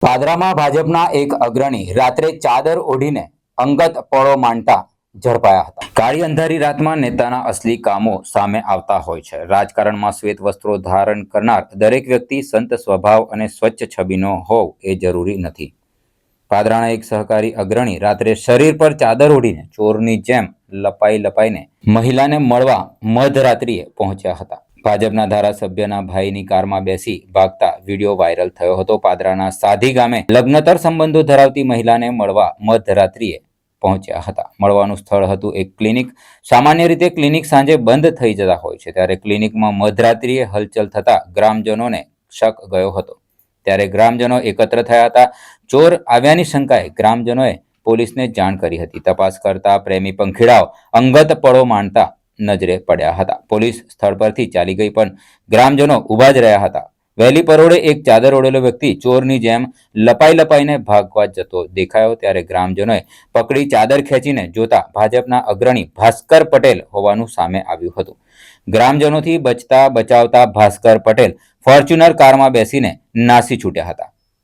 પાદરામાં ભાજપના એક અગ્રણી રાત્રે ચાદર ઓઢીને અંગત પળો માંડતા ઝડપાયા હતા। કાળી અંધારી રાતમાં નેતાના અસલી કામો સામે આવતા હોય છે। રાજકારણમાં શ્વેત વસ્ત્રો ધારણ કરનાર દરેક વ્યક્તિ સંત સ્વભાવ અને સ્વચ્છ છબીનો હોવ એ જરૂરી નથી। પાદરાના એક સહકારી અગ્રણી રાત્રે શરીર પર ચાદર ઓઢીને ચોરની જેમ લપાઈને મહિલાને મળવા મધરાત્રિએ પહોંચ્યા હતા। ભાજપના ધારાસભ્યના ભાઈની કારમાં બેસી ભાગતા વિડીયો વાયરલ થયો હતો। પાદરાના સાધી ગામે લગ્નતર સંબંધો ધરાવતી મહિલાને મળવા મધરાત્રિએ પહોંચ્યા હતા। મળવાનું સ્થળ હતું એક ક્લિનિક। સામાન્ય રીતે ક્લિનિક સાંજે બંધ થઈ જતા હોય છે, ત્યારે ક્લિનિકમાં મધરાત્રિએ હલચલ થતા ગ્રામજનોને શક ગયો હતો। ત્યારે ગ્રામજનો એકત્ર થયા હતા। ચોર આવ્યાની શંકાએ ગ્રામજનોએ પોલીસને જાણ કરી હતી। તપાસ કરતા પ્રેમી પંખીડાઓ અંગત પળો માંડતા નજરે પડ્યા હતા। પોલીસ સ્થળ પરથી ચાલી ગઈ, પણ ગ્રામજનો ઊભા જ રહ્યા હતા। વહેલી પરોળે એક ચાદર ઓઢેલો વ્યક્તિ ચોરની જેમ લપાઈને ભાગવા જતો દેખાયો, ત્યારે ગ્રામજનોએ પકડી ચાદર ખેંચીને જોતા ભાજપના અગ્રણી ભાસ્કર પટેલ હોવાનું સામે આવ્યું હતું। ગ્રામજનોથી બચાવતા ભાસ્કર પટેલ ફોર્ચ્યુનર કારમાં બેસીને નાસી છૂટ્યા હતા।